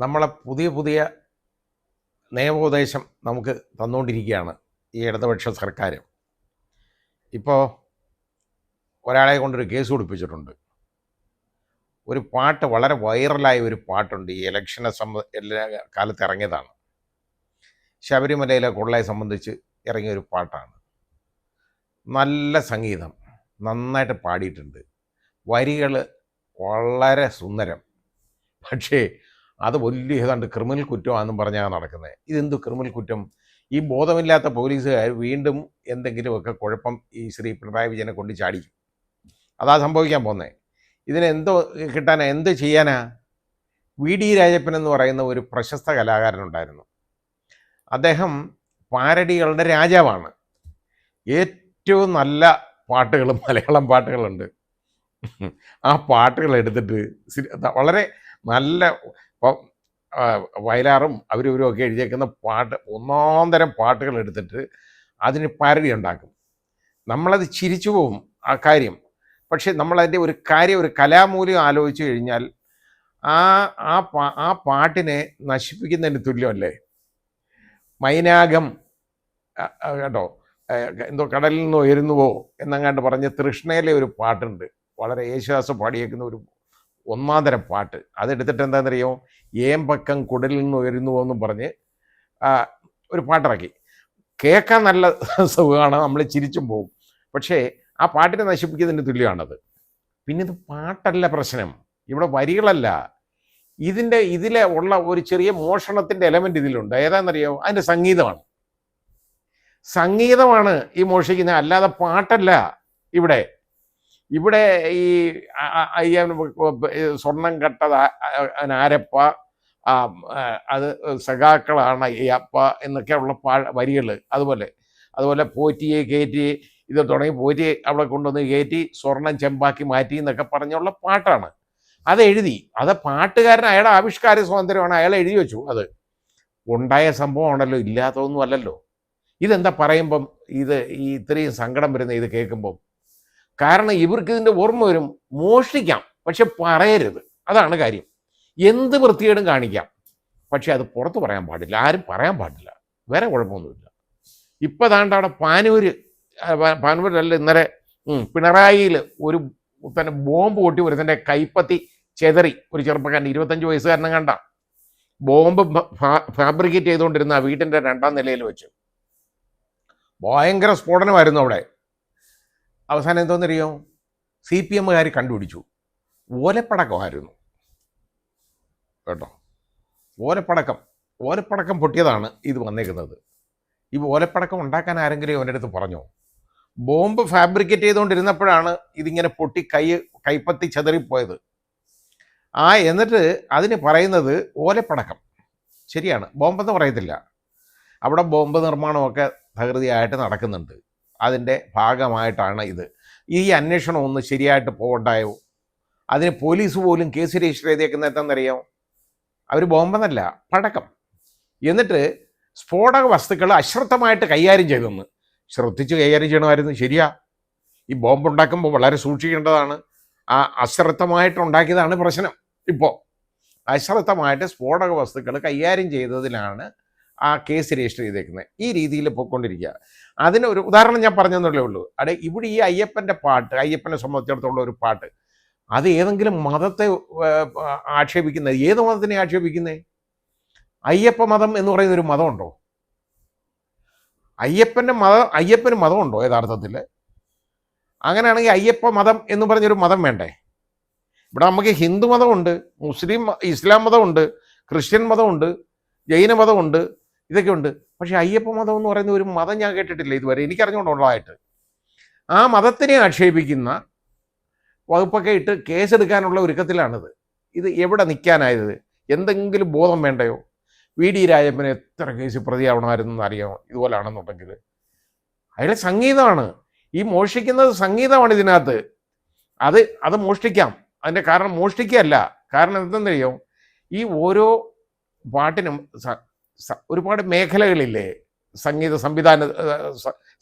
നമ്മളെ പുതിയ പുതിയ നിയമോപദേശം നമുക്ക് തന്നുകൊണ്ടിരിക്കുകയാണ് ഈ ഇടതുപക്ഷ സർക്കാർ. ഇപ്പോൾ ഒരാളെ കൊണ്ടൊരു കേസ് കൊടുപ്പിച്ചിട്ടുണ്ട്. ഒരു പാട്ട് വളരെ വൈറലായ ഒരു പാട്ടുണ്ട്, ഈ ഇലക്ഷനെ കാലത്ത് ഇറങ്ങിയതാണ്. ശബരിമലയിലെ കൊള്ളയെ സംബന്ധിച്ച് ഇറങ്ങിയൊരു പാട്ടാണ്. നല്ല സംഗീതം, നന്നായിട്ട് പാടിയിട്ടുണ്ട്, വരികൾ വളരെ സുന്ദരം. പക്ഷേ അത് വലിയ ഏതാണ്ട് ക്രിമിനൽ കുറ്റമാണെന്നും പറഞ്ഞാൽ നടക്കുന്നത്. ഇതെന്തു ക്രിമിനൽ കുറ്റം? ഈ ബോധമില്ലാത്ത പോലീസുകാർ വീണ്ടും എന്തെങ്കിലുമൊക്കെ കുഴപ്പം ഈ ശ്രീ പിണറായി വിജയനെ കൊണ്ട് ചാടിക്കും. അതാ സംഭവിക്കാൻ പോകുന്നത്. ഇതിനെന്തോ കിട്ടാനാ, എന്ത് ചെയ്യാനാ? വി ഡി രാജപ്പൻ എന്ന് പറയുന്ന ഒരു പ്രശസ്ത കലാകാരനുണ്ടായിരുന്നു. അദ്ദേഹം പാരഡികളുടെ രാജാവാണ്. ഏറ്റവും നല്ല പാട്ടുകളും മലയാളം പാട്ടുകളുണ്ട്. ആ പാട്ടുകൾ എടുത്തിട്ട് വളരെ നല്ല വയലാറും അവരും ഒക്കെ എഴുതിയേക്കുന്ന പാട്ട്, ഒന്നാന്തരം പാട്ടുകൾ എടുത്തിട്ട് അതിന് പാരഡി ഉണ്ടാക്കും. നമ്മളത് ചിരിച്ചു പോവും ആ കാര്യം. പക്ഷെ നമ്മളതിൻ്റെ ഒരു കാര്യം, ഒരു കലാമൂല്യം ആലോചിച്ച് കഴിഞ്ഞാൽ ആ പാട്ടിനെ നശിപ്പിക്കുന്നതിന് തുല്യമല്ലേ? മൈനാകം കേട്ടോ, എന്തോ കടലിൽ നിന്ന് ഉയരുന്നുവോ എന്നങ്ങാണ്ട് പറഞ്ഞ് തൃഷ്ണയിലെ ഒരു പാട്ടുണ്ട്, വളരെ യേശുദാസ് പാടിയേക്കുന്ന ഒരു ഒന്നാന്തരം പാട്ട്. അതെടുത്തിട്ട് എന്താണെന്നറിയോ, ഏമ്പക്കം കുടലിൽ നിന്ന് ഉയരുന്നുവോ എന്നും പറഞ്ഞ് ഒരു പാട്ടിറക്കി. കേൾക്കാൻ നല്ല സുഖമാണ്, നമ്മൾ ചിരിച്ചും പോവും. പക്ഷേ ആ പാട്ടിനെ നശിപ്പിക്കുന്നതിന് തുല്യമാണത്. പിന്നെ ഇത് പാട്ടല്ല പ്രശ്നം, ഇവിടെ വരികളല്ല. ഇതിലെ ഉള്ള ഒരു ചെറിയ മോഷണത്തിൻ്റെ എലമെൻ്റ് ഇതിലുണ്ട്. ഏതാണെന്നറിയോ? അതിൻ്റെ സംഗീതമാണ് ഈ മോഷിക്കുന്നത്, അല്ലാതെ പാട്ടല്ല. ഇവിടെ ഈ സ്വർണം കട്ടത് ആരപ്പ, അത് സഖാക്കളാണ് ഈ അപ്പ എന്നൊക്കെയുള്ള വരികൾ. അതുപോലെ പോറ്റിയെ കയറ്റി, ഇത് തുടങ്ങി പോറ്റി അവിടെ കൊണ്ടുവന്ന് കയറ്റി സ്വർണം ചെമ്പാക്കി മാറ്റി എന്നൊക്കെ പറഞ്ഞുള്ള പാട്ടാണ്. അത് പാട്ടുകാരൻ, അയാളുടെ ആവിഷ്കാര സ്വാതന്ത്ര്യമാണ്, അയാൾ എഴുതി വെച്ചു. അത് ഉണ്ടായ സംഭവമാണല്ലോ, ഇല്ലാത്തതൊന്നും അല്ലല്ലോ. ഇതെന്താ പറയുമ്പം ഇത്രയും സങ്കടം വരുന്നത് ഇത് കേൾക്കുമ്പം? കാരണം ഇവർക്ക് ഇതിൻ്റെ ഓർമ്മ വരും, മോഷ്ടിക്കാം പക്ഷെ പറയരുത്, അതാണ് കാര്യം. എന്ത് വൃത്തികേടും കാണിക്കാം, പക്ഷെ അത് പുറത്ത് പറയാൻ പാടില്ല, ആരും പറയാൻ പാടില്ല. വേറെ കുഴപ്പമൊന്നുമില്ല. ഇപ്പം താണ്ട് അവിടെ പാനൂരിലല്ല ഇന്നലെ പിണറായിയിൽ ഒരു തന്നെ ബോംബ് പൊട്ടി ഒരുത്തൻ്റെ കൈപ്പത്തി ചെതറി. ഒരു ചെറുപ്പക്കാരൻ, 25 വയസ്സുകാരനെ കണ്ട ബോംബ് ഫാബ്രിക്കേറ്റ് ചെയ്തുകൊണ്ടിരുന്ന വീട്ടിൻ്റെ 2ാം നിലയിൽ വെച്ച് ഭയങ്കര സ്ഫോടനമായിരുന്നു അവിടെ. അവസാനം എന്തോന്നറിയോ? CPM കണ്ടുപിടിച്ചു, ഓലപ്പടക്കമായിരുന്നു കേട്ടോ. ഓലപ്പടക്കം പൊട്ടിയതാണ് ഇത് വന്നേക്കുന്നത്. ഈ ഓലപ്പടക്കം ഉണ്ടാക്കാൻ ആരെങ്കിലും അവൻ്റെ അടുത്ത് പറഞ്ഞോ? ബോംബ് ഫാബ്രിക്കേറ്റ് ചെയ്തുകൊണ്ടിരുന്നപ്പോഴാണ് ഇതിങ്ങനെ പൊട്ടി കൈപ്പത്തി ചെതറിപ്പോയത്. എന്നിട്ട് അതിന് പറയുന്നത് ഓലപ്പടക്കം. ശരിയാണ്, ബോംബെന്ന് പറയത്തില്ല. അവിടെ ബോംബ് നിർമ്മാണമൊക്കെ തകൃതിയായിട്ട് നടക്കുന്നുണ്ട്. അതിൻ്റെ ഭാഗമായിട്ടാണ് ഇത്. ഈ അന്വേഷണം ഒന്ന് ശരിയായിട്ട് പോകണ്ടായോ? അതിന് പോലീസ് പോലും കേസ് രജിസ്റ്റർ ചെയ്തേക്കുന്ന എന്താണെന്നറിയാമോ? അവർ ബോംബെന്നല്ല, പടക്കം. എന്നിട്ട് സ്ഫോടക വസ്തുക്കൾ അശ്രദ്ധമായിട്ട് കൈകാര്യം ചെയ്തെന്ന്. ശ്രദ്ധിച്ച് കൈകാര്യം ചെയ്യണമായിരുന്നു, ശരിയാ. ഈ ബോംബ് ഉണ്ടാക്കുമ്പോൾ വളരെ സൂക്ഷിക്കേണ്ടതാണ്. അശ്രദ്ധമായിട്ടുണ്ടാക്കിയതാണ് പ്രശ്നം. ഇപ്പോൾ അശ്രദ്ധമായിട്ട് സ്ഫോടക വസ്തുക്കൾ കൈകാര്യം ചെയ്തതിലാണ് ആ കേസ് രജിസ്റ്റർ ചെയ്തേക്കുന്നത്. ഈ രീതിയിൽ പോയിക്കൊണ്ടിരിക്കുക. അതിനൊരു ഉദാഹരണം ഞാൻ പറഞ്ഞതല്ലേ ഉള്ളൂ. ഇവിടെ ഈ അയ്യപ്പനെ സംബന്ധിച്ചിടത്തോളം ഒരു പാട്ട്, അത് ഏതെങ്കിലും മതത്തെ ആക്ഷേപിക്കുന്നത്? ഏത് മതത്തിനെ ആക്ഷേപിക്കുന്നേ? അയ്യപ്പ മതം എന്ന് പറയുന്ന ഒരു മതമുണ്ടോ? അയ്യപ്പന് മതമുണ്ടോ യഥാർത്ഥത്തിൽ? അങ്ങനെയാണെങ്കിൽ അയ്യപ്പ മതം എന്ന് പറഞ്ഞൊരു മതം വേണ്ടേ? ഇവിടെ നമുക്ക് ഹിന്ദു മതമുണ്ട്, ഇസ്ലാം മതമുണ്ട്, ക്രിസ്ത്യൻ മതമുണ്ട്, ജൈന മതമുണ്ട്, ഇതൊക്കെ ഉണ്ട്. പക്ഷേ അയ്യപ്പ മതം എന്ന് പറയുന്ന ഒരു മതം ഞാൻ കേട്ടിട്ടില്ല ഇതുവരെ, എനിക്കറിഞ്ഞുകൊണ്ടുള്ളതായിട്ട്. ആ മതത്തിനെ ആക്ഷേപിക്കുന്ന വകുപ്പൊക്കെ ഇട്ട് കേസെടുക്കാനുള്ള ഒരുക്കത്തിലാണിത്. ഇത് എവിടെ നിൽക്കാനായത്? എന്തെങ്കിലും ബോധം വേണ്ടയോ? വി ഡി രാജപ്പന് എത്ര കേസ് പ്രതിയാവണമായിരുന്നു അറിയാമോ? ഇതുപോലാണെന്നുണ്ടെങ്കിൽ അയാളെ സംഗീതമാണ് ഈ മോഷ്ടിക്കുന്നത്, സംഗീതമാണ് ഇതിനകത്ത്. അത് മോഷ്ടിക്കാം. അതിൻ്റെ കാരണം മോഷ്ടിക്കുകയല്ല, കാരണം എന്തെന്നറിയോ? ഈ ഓരോ പാട്ടിനും ഒരുപാട് മേഖലകളില്ലേ സംഗീത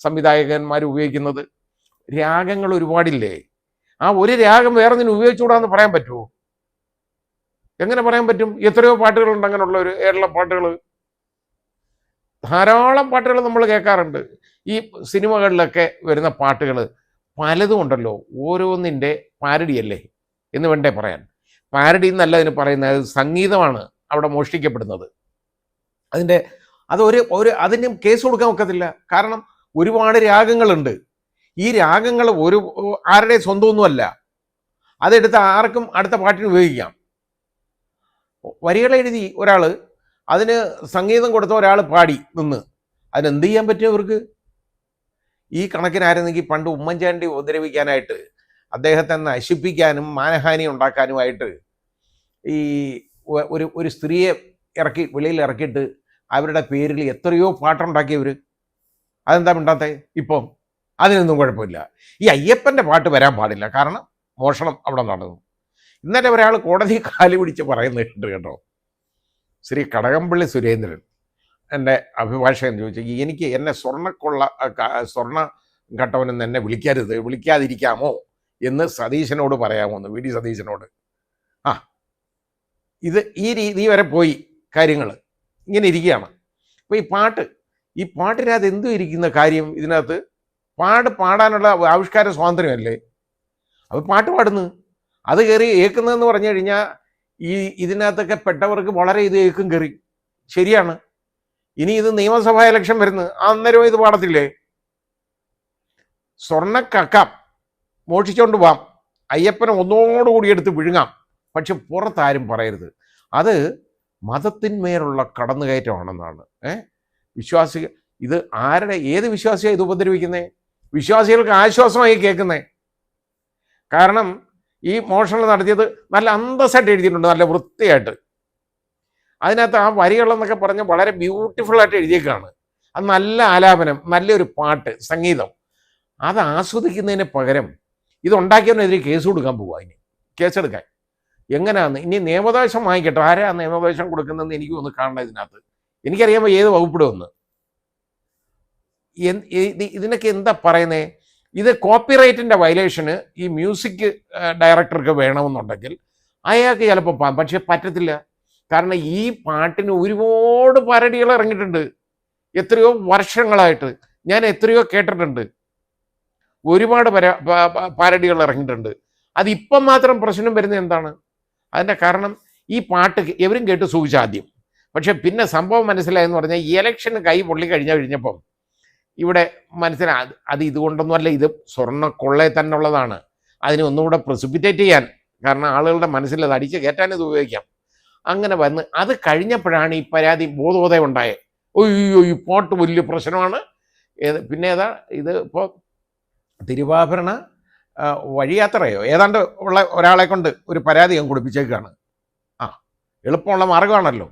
സംവിധായകന്മാർ ഉപയോഗിക്കുന്നത്? രാഗങ്ങൾ ഒരുപാടില്ലേ? ആ ഒരു രാഗം വേറെ ഒന്നിനും ഉപയോഗിച്ചുകൂടാന്ന് പറയാൻ പറ്റുമോ? എങ്ങനെ പറയാൻ പറ്റും? എത്രയോ പാട്ടുകളുണ്ട് അങ്ങനെയുള്ള ഒരു ഏറുള്ള പാട്ടുകൾ, ധാരാളം പാട്ടുകൾ നമ്മൾ കേൾക്കാറുണ്ട്. ഈ സിനിമകളിലൊക്കെ വരുന്ന പാട്ടുകൾ പലതും ഉണ്ടല്ലോ, ഓരോന്നിൻ്റെ പാരഡിയല്ലേ എന്ന് വേണ്ടേ പറയാൻ. പാരഡി എന്നല്ല അതിന് പറയുന്നത്, സംഗീതമാണ് അവിടെ മോഷ്ടിക്കപ്പെടുന്നത്. അതിൻ്റെ അതിന് കേസ് കൊടുക്കാൻ ഒക്കത്തില്ല. കാരണം ഒരുപാട് രാഗങ്ങളുണ്ട്. ഈ രാഗങ്ങൾ ആരുടെ സ്വന്തമൊന്നുമല്ല. അതെടുത്ത് ആർക്കും അടുത്ത പാട്ടിന് ഉപയോഗിക്കാം. വരികൾ എഴുതി ഒരാൾ, അതിന് സംഗീതം കൊടുത്ത ഒരാൾ പാടി നിന്ന്, അതിനെന്ത് ചെയ്യാൻ പറ്റും അവർക്ക്? ഈ കണക്കിനായിരുന്നെങ്കിൽ പണ്ട് ഉമ്മൻചാണ്ടി ഉപദ്രവിക്കാനായിട്ട്, അദ്ദേഹത്തെ നശിപ്പിക്കാനും മാനഹാനി ഉണ്ടാക്കാനുമായിട്ട് ഈ ഒരു സ്ത്രീയെ വെളിയിൽ ഇറക്കിയിട്ട് അവരുടെ പേരിൽ എത്രയോ പാട്ടുണ്ടാക്കിയവർ. അതെന്താ മിണ്ടാത്തെ? ഇപ്പം അതിനൊന്നും കുഴപ്പമില്ല. ഈ അയ്യപ്പൻ്റെ പാട്ട് വരാൻ പാടില്ല, കാരണം മോഷണം അവിടെ നടന്നു. ഇന്നലെ ഒരാൾ കോടതി കാല് പിടിച്ച് പറയുന്നുണ്ട് കേട്ടോ. ശ്രീ കടകംപള്ളി സുരേന്ദ്രൻ എൻ്റെ അഭിഭാഷകൻ ചോദിച്ചു, എനിക്ക് എന്നെ സ്വർണ്ണ ഘട്ടവനെന്ന് എന്നെ വിളിക്കാതിരിക്കാമോ എന്ന് സതീശനോട് പറയാമോ എന്ന്, വി ഡി സതീശനോട്. ഈ രീതി വരെ പോയി കാര്യങ്ങൾ, ഇങ്ങനെ ഇരിക്കുകയാണ്. അപ്പോൾ ഈ പാട്ടിനകത്ത് എന്തും ഇരിക്കുന്ന കാര്യം, ഇതിനകത്ത് പാടാനുള്ള ആവിഷ്കാര സ്വാതന്ത്ര്യമല്ലേ? അപ്പോൾ പാട്ട് പാടുന്നു, അത് കയറി ഏക്കുന്നതെന്ന് പറഞ്ഞു കഴിഞ്ഞാൽ ഇതിനകത്തൊക്കെ പെട്ടവർക്ക് വളരെ ഇത് ഏക്കും കയറി. ശരിയാണ്. ഇനി ഇത് നിയമസഭാ ഇലക്ഷൻ വരുന്നു, അന്നേരം ഇത് പാടത്തില്ലേ? സ്വർണ്ണക്കക്കാം മോഷിച്ചോണ്ട് പോവാം, അയ്യപ്പനെ ഒന്നോടുകൂടി എടുത്ത് വിഴുങ്ങാം, പക്ഷെ പുറത്താരും പറയരുത്. അത് മതത്തിന്മേലുള്ള കടന്നുകയറ്റമാണെന്നാണ്. വിശ്വാസികൾ ഇത് ഏത് വിശ്വാസിയാണ് ഇത് ഉപദ്രവിക്കുന്നത്? വിശ്വാസികൾക്ക് ആശ്വാസമായി കേൾക്കുന്നേ. കാരണം ഈ മോഷണം നടത്തിയത് നല്ല അന്തസ്സായിട്ട് എഴുതിയിട്ടുണ്ട്, നല്ല വൃത്തിയായിട്ട്. അതിനകത്ത് ആ വരികളെന്നൊക്കെ പറഞ്ഞ് വളരെ ബ്യൂട്ടിഫുള്ളായിട്ട് എഴുതിയേക്കാണ്. അത് നല്ല ആലാപനം, നല്ലൊരു പാട്ട്, സംഗീതം. അത് ആസ്വദിക്കുന്നതിന് പകരം ഇതുണ്ടാക്കിയതിനെതിരെ കേസ് കൊടുക്കാൻ പോവുക. കേസെടുക്കാൻ എങ്ങനെയാന്ന്? ഇനി നിയമോപദേശം വാങ്ങിക്കട്ടെ. ആരാ നിയമോപദേശം കൊടുക്കുന്നതെന്ന് എനിക്ക് ഒന്ന് കാണണം ഇതിനകത്ത്. എനിക്കറിയാമോ ഏത് വകുപ്പിടുമെന്ന്. ഇതിനൊക്കെ എന്താ പറയുന്നത്? ഇത് കോപ്പിറൈറ്റിൻ്റെ വയലേഷന് ഈ മ്യൂസിക് ഡയറക്ടർക്ക് വേണമെന്നുണ്ടെങ്കിൽ അയാൾക്ക് ചിലപ്പോൾ പക്ഷെ പറ്റത്തില്ല. കാരണം ഈ പാട്ടിന് ഒരുപാട് പാരഡികൾ ഇറങ്ങിയിട്ടുണ്ട്, എത്രയോ വർഷങ്ങളായിട്ട്. ഞാൻ എത്രയോ കേട്ടിട്ടുണ്ട്, ഒരുപാട് പാരഡികൾ ഇറങ്ങിയിട്ടുണ്ട്. അതിപ്പം മാത്രം പ്രശ്നം വരുന്നത് എന്താണ്? അതിൻ്റെ കാരണം ഈ പാട്ട് എവരും കേട്ട് സുഖിച്ചാദ്യം, പക്ഷെ പിന്നെ സംഭവം മനസ്സിലായെന്ന് പറഞ്ഞാൽ ഈ ഇലക്ഷന് കൈ പൊള്ളി കഴിഞ്ഞപ്പം ഇവിടെ മനസ്സിലായി അത് ഇതുകൊണ്ടൊന്നുമല്ല, ഇത് സ്വർണ്ണക്കൊള്ളയിൽ തന്നെ ഉള്ളതാണ്. അതിനെ ഒന്നുകൂടെ പ്രസിപ്പിറ്റേറ്റ് ചെയ്യാൻ, കാരണം ആളുകളുടെ മനസ്സിൽ അത് അടിച്ച് കയറ്റാൻ ഇത് ഉപയോഗിക്കാം. അങ്ങനെ വന്ന് അത് കഴിഞ്ഞപ്പോഴാണ് ഈ പരാതി ബോധോദയം ഉണ്ടായത്. ഒയ്യോ, ഈ പാട്ട് വലിയ പ്രശ്നമാണ്. പിന്നെ ഇത് ഇപ്പോൾ തിരുവാഭരണ വഴിയാത്രയോ ഏതാണ്ട് ഉള്ള ഒരാളെ കൊണ്ട് ഒരു പരാതി ഞാൻ കൊടുപ്പിച്ചേക്കാണ്. എളുപ്പമുള്ള മാർഗമാണല്ലോ.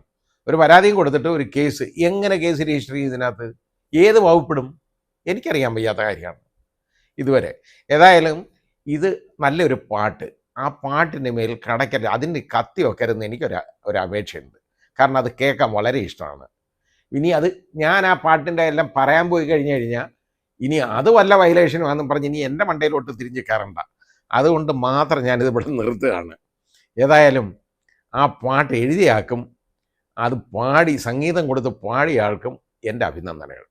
ഒരു പരാതിയും കൊടുത്തിട്ട് ഒരു കേസ്, എങ്ങനെ കേസ് രജിസ്റ്റർ ചെയ്തതിനകത്ത് ഏത് വകുപ്പിടും എനിക്കറിയാൻ വയ്യാത്ത കാര്യമാണ് ഇതുവരെ. ഏതായാലും ഇത് നല്ലൊരു പാട്ട്, ആ പാട്ടിൻ്റെ മേൽ കടക്കരുത്, അതിൻ്റെ കത്തി വെക്കരുതെന്ന് എനിക്കൊരു അപേക്ഷയുണ്ട്. കാരണം അത് കേൾക്കാൻ വളരെ ഇഷ്ടമാണ്. ഇനി ഞാൻ ആ പാട്ടിൻ്റെ എല്ലാം പറയാൻ പോയി കഴിഞ്ഞാൽ ഇനി അത് വല്ല വയലേഷനുമാണെന്നും പറഞ്ഞ് ഇനി എൻ്റെ മണ്ടയിലോട്ട് തിരിഞ്ഞ് കയറണ്ട. അതുകൊണ്ട് മാത്രം ഞാനിത് ഇവിടെ നിർത്തുകയാണ്. ഏതായാലും ആ പാട്ട് എഴുതിയ ആൾക്കും അത് പാടി സംഗീതം കൊടുത്ത് പാടിയ ആൾക്കും എൻ്റെ അഭിനന്ദനങ്ങൾ.